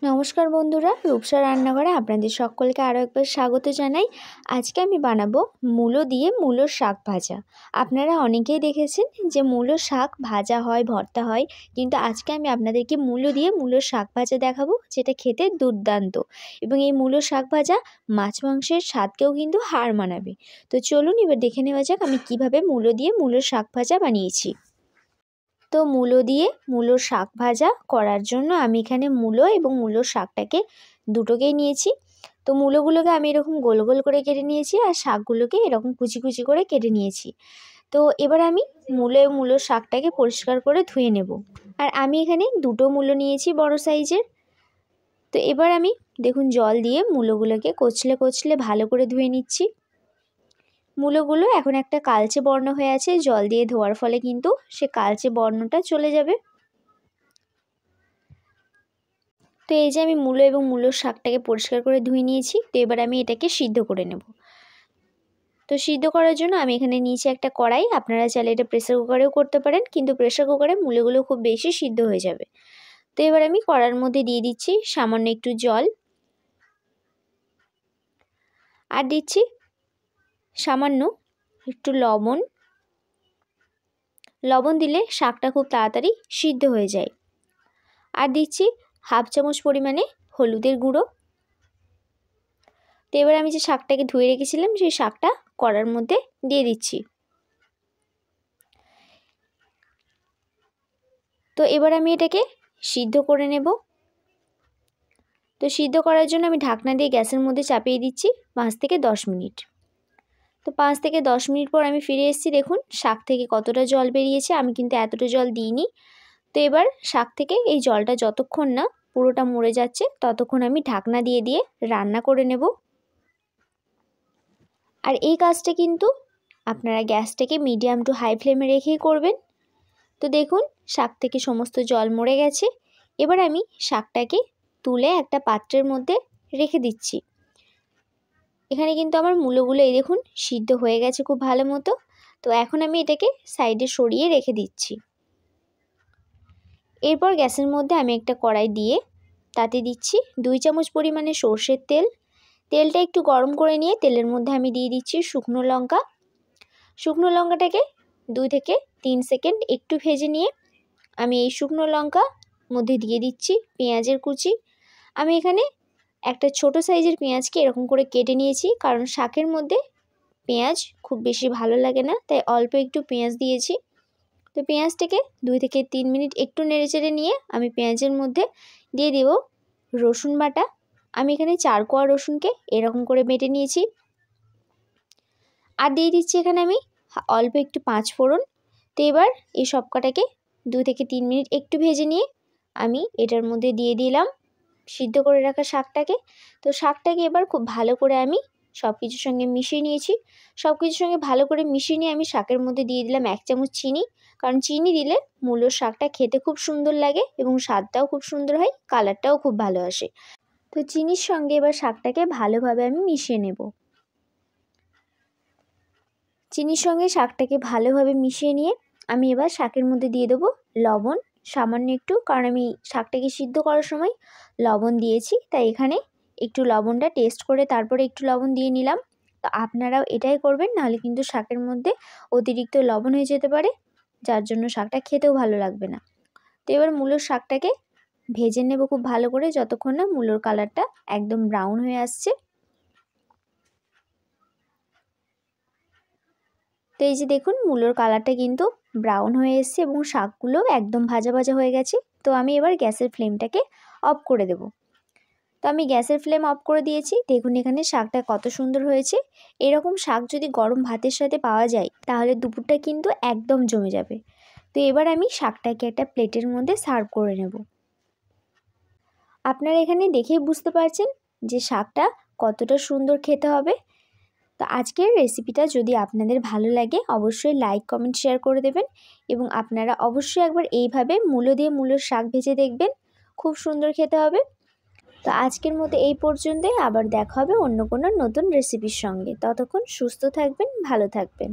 নমস্কার বন্ধুরা, রূপসা রান্নাঘরে আপনাদের সকলকে আরও একবার স্বাগত জানাই। আজকে আমি বানাবো মূলো দিয়ে মূলোর শাক ভাজা। আপনারা অনেকেই দেখেছেন যে মূলোর শাক ভাজা হয়, ভর্তা হয়, কিন্তু আজকে আমি আপনাদেরকে মূলো দিয়ে মূলোর শাক ভাজা দেখাবো, যেটা খেতে দুর্দান্ত। এবং এই মূলোর শাক ভাজা মাছ মাংসের স্বাদকেও কিন্তু হার মানাবে। তো চলুন এবার দেখে নেওয়া যাক আমি কিভাবে মূলো দিয়ে মূলোর শাক ভাজা বানিয়েছি। তো মূলো দিয়ে মূলোর শাক ভাজা করার জন্য আমি এখানে মূলো এবং মূলোর শাকটাকে দুটোকেই নিয়েছি। তো মূলোগুলোকে আমি এরকম গোল গোল করে কেটে নিয়েছি, আর শাকগুলোকে এরকম কুচি কুচি করে কেটে নিয়েছি। তো এবার আমি মূলো এবং মূলোর শাকটাকে পরিষ্কার করে ধুয়ে নেব। আর আমি এখানে দুটো মূলো নিয়েছি বড় সাইজের। তো এবার আমি দেখুন জল দিয়ে মূলোগুলোকে কচলে কচলে ভালো করে ধুয়ে নিচ্ছি। মূলোগুলো এখন একটা কালচে বর্ণ হয়ে আছে, জল দিয়ে ধোয়ার ফলে কিন্তু সে কালচে বর্ণটা চলে যাবে। তো এই যে আমি মূলো এবং মূলোর শাকটাকে পরিষ্কার করে ধুয়ে নিয়েছি। তো এবার আমি এটাকে সিদ্ধ করে নেব। তো সিদ্ধ করার জন্য আমি এখানে নিয়েছি একটা কড়াই। আপনারা চাইলে এটা প্রেসার কুকারেও করতে পারেন, কিন্তু প্রেসার কুকারে মূলোগুলো খুব বেশি সিদ্ধ হয়ে যাবে। তো এবার আমি কড়ার মধ্যে দিয়ে দিচ্ছি সামান্য একটু জল, আর দিচ্ছি সামান্য একটু লবণ। লবণ দিলে শাকটা খুব তাড়াতাড়ি সিদ্ধ হয়ে যায়। আর দিচ্ছি হাফ চামচ পরিমাণে হলুদের গুঁড়ো। তো এবার আমি যে শাকটাকে ধুয়ে রেখেছিলাম সেই শাকটা কড়ার মধ্যে দিয়ে দিচ্ছি। তো এবার আমি এটাকে সিদ্ধ করে নেব। তো সিদ্ধ করার জন্য আমি ঢাকনা দিয়ে গ্যাসের মধ্যে চাপিয়ে দিচ্ছি 5 থেকে 10 মিনিট। তো 5 থেকে 10 মিনিট পর আমি ফিরে এসেছি। দেখুন শাক থেকে কতটা জল বেরিয়েছে, আমি কিন্তু এতটা জল দিইনি। তো এবার শাক থেকে এই জলটা যতক্ষণ না পুরোটা মরে যাচ্ছে ততক্ষণ আমি ঢাকনা দিয়ে দিয়ে রান্না করে নেব। আর এই কাজটা কিন্তু আপনারা গ্যাসটাকে মিডিয়াম টু হাই ফ্লেমে রেখেই করবেন। তো দেখুন শাক থেকে সমস্ত জল মরে গেছে। এবার আমি শাকটাকে তুলে একটা পাত্রের মধ্যে রেখে দিচ্ছি। এখানে কিন্তু আমার মূলোগুলো এই দেখুন সিদ্ধ হয়ে গেছে খুব ভালো মতো। তো এখন আমি এটাকে সাইডে সরিয়ে রেখে দিচ্ছি। এরপর গ্যাসের মধ্যে আমি একটা কড়াই দিয়ে তাতে দিচ্ছি 2 চামচ পরিমাণে সর্ষের তেল। তেলটা একটু গরম করে নিয়ে তেলের মধ্যে আমি দিয়ে দিচ্ছি শুকনো লঙ্কা। শুকনো লঙ্কাটাকে 2 থেকে 3 সেকেন্ড একটু ভেজে নিয়ে আমি এই শুকনো লঙ্কা মধ্যে দিয়ে দিচ্ছি পেঁয়াজের কুচি। আমি এখানে একটা ছোট সাইজের পেঁয়াজকে এরকম করে কেটে নিয়েছি, কারণ শাকের মধ্যে পেঁয়াজ খুব বেশি ভালো লাগে না, তাই অল্প একটু পেঁয়াজ দিয়েছি। তো পেঁয়াজটাকে 2 থেকে 3 মিনিট একটু নেড়েচেড়ে নিয়ে আমি পেঁয়াজের মধ্যে দিয়ে দেব রসুন বাটা। আমি এখানে 4 কোয়া রসুনকে এরকম করে বেটে নিয়েছি। আর দিয়ে দিচ্ছি এখানে আমি অল্প একটু 5 ফোড়ন। তো এবার এই সব কটাকে 2 থেকে 3 মিনিট একটু ভেজে নিয়ে আমি এটার মধ্যে দিয়ে দিলাম সিদ্ধ করে রাখা শাকটাকে। তো শাকটাকে এবার খুব ভালো করে আমি সব কিছুর সঙ্গে মিশিয়ে নিয়েছি। সব কিছুর সঙ্গে ভালো করে মিশিয়ে নিয়ে আমি শাকের মধ্যে দিয়ে দিলাম 1 চামচ চিনি, কারণ চিনি দিলে মূলোর শাকটা খেতে খুব সুন্দর লাগে এবং স্বাদটাও খুব সুন্দর হয়, কালারটাও খুব ভালো আসে। তো চিনির সঙ্গে এবার শাকটাকে ভালোভাবে আমি মিশিয়ে নেব। চিনির সঙ্গে শাকটাকে ভালোভাবে মিশিয়ে নিয়ে আমি এবার শাকের মধ্যে দিয়ে দেবো লবণ সামান্য একটু, কারণ আমি শাকটাকে সিদ্ধ করার সময় লবণ দিয়েছি, তাই এখানে একটু লবণটা টেস্ট করে তারপরে একটু লবণ দিয়ে নিলাম। তো আপনারাও এটাই করবেন, নাহলে কিন্তু শাকের মধ্যে অতিরিক্ত লবণ হয়ে যেতে পারে, যার জন্য শাকটা খেতেও ভালো লাগবে না। তো এবার মূলোর শাকটাকে ভেজে নেব খুব ভালো করে, যতক্ষণ না মূলোর কালারটা একদম ব্রাউন হয়ে আসছে। তো এই যে দেখুন মূলোর কালারটা কিন্তু ব্রাউন হয়ে এসছে এবং শাকগুলো একদম ভাজা ভাজা হয়ে গেছে। তো আমি এবার গ্যাসের ফ্লেমটাকে অফ করে দেব। তো আমি গ্যাসের ফ্লেম অফ করে দিয়েছি। দেখুন এখানে শাকটা কত সুন্দর হয়েছে। এরকম শাক যদি গরম ভাতের সাথে পাওয়া যায় তাহলে দুপুরটা কিন্তু একদম জমে যাবে। তো এবার আমি শাকটাকে একটা প্লেটের মধ্যে সার্ভ করে নেব। আপনারা এখানে দেখেই বুঝতে পারছেন যে শাকটা কতটা সুন্দর খেতে হবে। তো আজকের রেসিপিটা যদি আপনাদের ভালো লাগে অবশ্যই লাইক কমেন্ট শেয়ার করে দেবেন, এবং আপনারা অবশ্যই একবার এইভাবে মূলো দিয়ে মূলোর শাক ভেজে দেখবেন, খুব সুন্দর খেতে হবে। তো আজকের মতো এই পর্যন্তই, আবার দেখা হবে অন্য কোনো নতুন রেসিপির সঙ্গে। ততক্ষণ সুস্থ থাকবেন, ভালো থাকবেন।